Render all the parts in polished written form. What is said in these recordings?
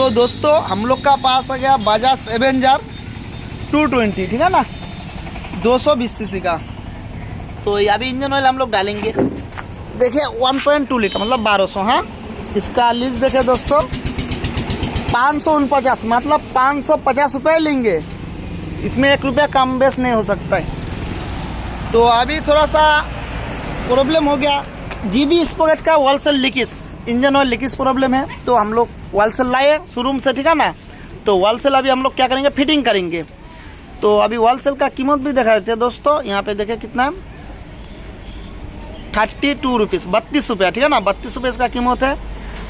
तो दोस्तों हम लोग का पास आ गया बजाज एवेंजर 220, ठीक है ना, 220 सीसी का। तो अभी इंजन ऑयल हम लोग डालेंगे। देखिए 1.2 लीटर मतलब 1200। हाँ, इसका लीज देखिए दोस्तों 549, मतलब 550 रुपये लेंगे। इसमें 1 रुपया कम बेस नहीं हो सकता है। तो अभी थोड़ा सा प्रॉब्लम हो गया, जीबी स्पॉकेट का वॉलसेल leakage, engine oil leakage problem है। तो हम लोग वॉलसेल लाए शोरूम से, ठीक है ना। तो वॉलसेल अभी हम लोग क्या करेंगे, फिटिंग करेंगे। तो अभी वॉलसेल का कीमत भी दिखा देते हैं दोस्तों। यहाँ पे देखिए कितना है, 32 रुपीज़, 32 रुपया, ठीक है ना, 32 रुपये इसका कीमत है।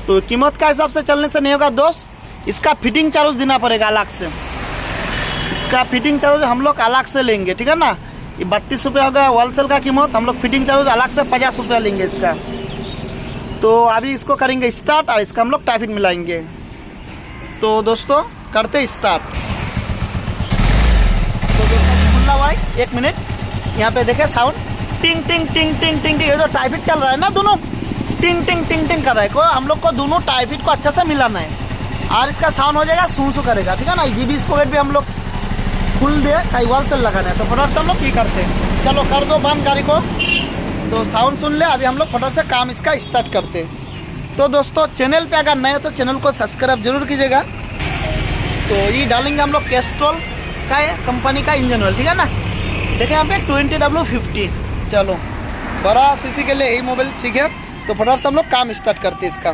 तो कीमत का हिसाब से चलने से नहीं होगा दोस्त, इसका फिटिंग चार्ज देना पड़ेगा अलग से। इसका फिटिंग चार्ज हम लोग अलग से लेंगे, ठीक है ना। ये 32 रुपये होगा होलसेल का कीमत, हम लोग फिटिंग चार्ज अलग से 50 रुपया लेंगे इसका। तो अभी इसको करेंगे स्टार्ट और इसका हम लोग टाइपिंग मिलाएंगे। तो दोस्तों करते स्टार्ट। तो दोस्तों खुला हुआ है, 1 मिनट। यहाँ पे देखे साउंड टिंग टिंग टिंग टिंग टिंग, ये जो टाइपिंग चल रहा है ना, दोनों टिंग टिंग टिंग टिंग कर रहा है। को हम लोग को दोनों टाइपिंग को अच्छा से मिलाना है और इसका साउंड हो जाएगा सू सू करेगा, ठीक है ना। जीबी स्पॉकेट भी हम लोग खुल दे, कई वॉलसेल लगाना है। तो फटाफट हम लोग ये करते हैं, चलो कर दो बंद गाड़ी को। तो साउंड सुन ले, अभी हम लोग फटाफट से काम इसका स्टार्ट करते हैं। तो दोस्तों चैनल पे अगर नए तो चैनल को सब्सक्राइब जरूर कीजिएगा। तो ये डालेंगे हम लोग कैस्ट्रॉल का कंपनी का इंजन ऑयल, ठीक है ना। देखिए यहाँ पे 20W50। चलो बड़ा सीसी के लिए यही मोबाइल सीखे, तो फटाफट से हम लोग काम स्टार्ट करते हैं इसका।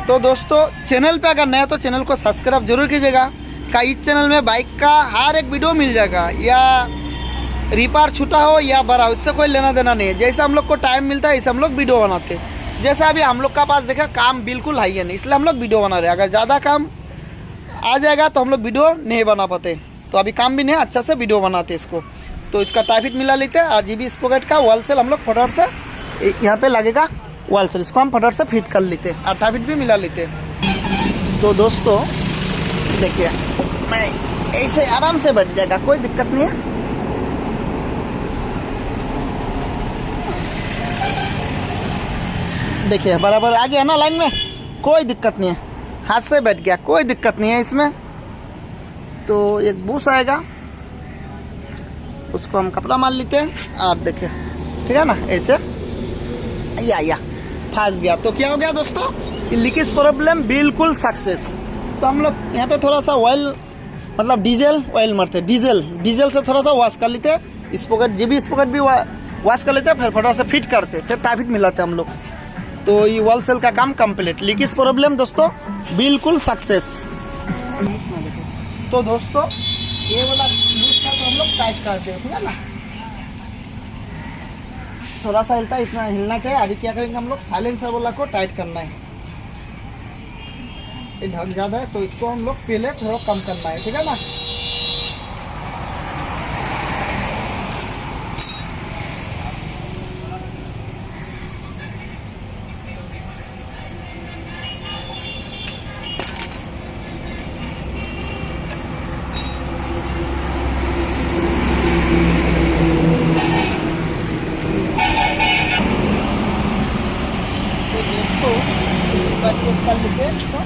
तो दोस्तों चैनल पे अगर नया तो चैनल को सब्सक्राइब जरूर कीजिएगा। का इस चैनल में बाइक का हर एक वीडियो मिल जाएगा, या रिपेयर छोटा हो या बड़ा हो, इससे कोई लेना देना नहीं है। जैसे हम लोग को टाइम मिलता है इसे हम लोग वीडियो बनाते हैं। जैसे अभी हम लोग का पास देखा काम बिल्कुल हाई है नहीं, इसलिए हम लोग वीडियो बना रहे हैं। अगर ज़्यादा काम आ जाएगा तो हम लोग वीडियो नहीं बना पाते। तो अभी काम भी नहीं, अच्छा से वीडियो बनाते इसको। तो इसका टाइपिट मिला लेते हैं और जीबी स्पॉकेट का वॉलसेल हम लोग फटाफट से यहाँ पे लगेगा वॉलसेल, इसको हम फटाफट से फिट कर लेते हैं और टाइपिट भी मिला लेते हैं। तो दोस्तों देखिए मैं ऐसे आराम से बैठ जाएगा, कोई दिक्कत नहीं है। देखिए बराबर आ गया ना लाइन में, कोई दिक्कत नहीं है। हाथ से बैठ गया, कोई दिक्कत नहीं है इसमें। तो एक बूस आएगा, उसको हम कपड़ा मार लेते हैं और देखिए, ठीक है ना, ऐसे या फंस गया। तो क्या हो गया दोस्तों, लीकेज प्रॉब्लम बिल्कुल सक्सेस। तो हम लोग यहाँ पे थोड़ा सा ऑयल, मतलब डीजल ऑयल मारते, डीजल से थोड़ा सा वॉश कर लेते हैं। स्पॉकेट जीबी स्पॉकेट भी वॉश कर लेते हैं, फिर फटाफट से फिट करते, फिर टाइपिट मिलाते हम लोग। तो ये वॉलसेल का काम कंप्लीट। लीकेज प्रॉब्लम दोस्तों बिल्कुल सक्सेस। तो दोस्तों ये वाला लूज का तो हम लोग टाइट करते हैं, ठीक है ना। थोड़ा सा हिलता है, इतना हिलना चाहिए। अभी क्या करेंगे हम लोग, साइलेंसर वाला को टाइट करना है। ये ढक ज़्यादा है तो इसको हम लोग पहले थोड़ा कम करना है, ठीक है ना। चेक कर लेते हैं इसको।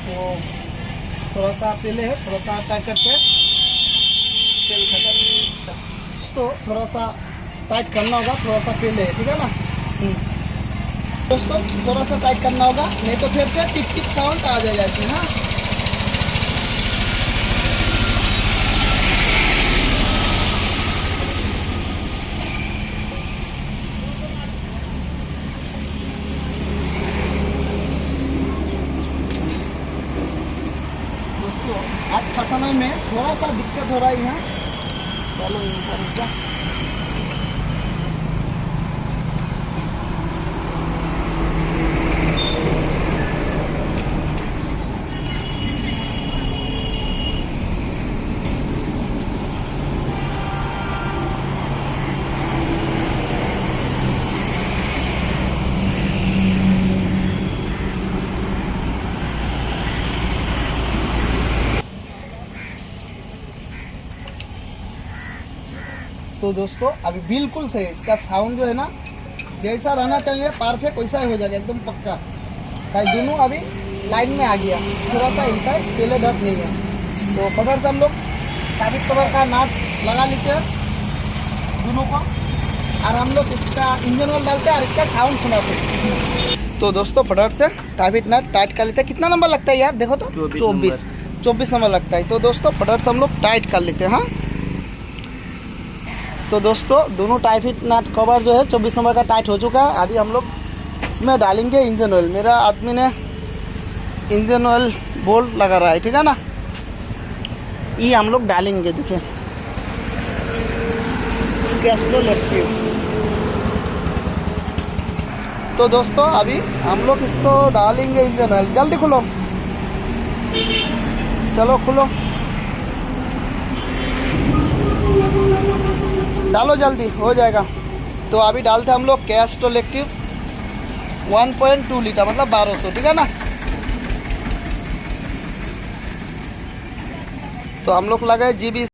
तो थोड़ा सा पहले है, थोड़ा सा टाइट करते हैं, तेल खत्म। तो थोड़ा सा टाइट करना होगा, थोड़ा सा पहले है, ठीक है ना। दोस्तों थोड़ा सा टाइट करना होगा, नहीं तो फिर से टिक टिक साउंड आ जाएगा इसमें। हाँ आज फंसाने में थोड़ा सा दिक्कत हो रहा है यहाँ। चलो यहाँ तो दोस्तों अभी बिल्कुल सही है। इसका साउंड जो है ना जैसा रहना चाहिए परफेक्ट वैसा ही हो जाएगा एकदम पक्का। भाई दोनों अभी लाइन में आ गया, थोड़ा सा हिलता है, पहले डट नहीं है। तो फटाफट से हम लोग टैबिट कवर का नाट लगा लेते हैं दोनों को, और हम लोग इसका इंजन ऑयल डालते हैं और इसका साउंड सुनाते हैं। तो दोस्तों फटाफट से टैबिट नट टाइट कर लेते हैं। कितना नंबर लगता है यार, देखो तो 24 नंबर लगता है। तो दोस्तों फटाफट से हम लोग टाइट कर लेते हैं। हाँ तो दोस्तों दोनों टाइट नट कवर जो है 24 नंबर का टाइट हो चुका है। अभी हम लोग इसमें डालेंगे इंजन ऑयल। मेरा आदमी ने इंजन ऑयल बोल्ट लगा रहा है, ठीक है ना, ये हम लोग डालेंगे। देखिए कैस्ट्रोल एक्टिव। तो दोस्तों अभी हम लोग इसको डालेंगे इंजन ऑयल। जल्दी खुलो, चलो खुलो, डालो जल्दी, हो जाएगा। तो अभी डालते हम लोग कैस्ट्रोल एक्टिव 1.2 लीटर मतलब 1200, ठीक है ना। तो हम लोग लगाए जीबी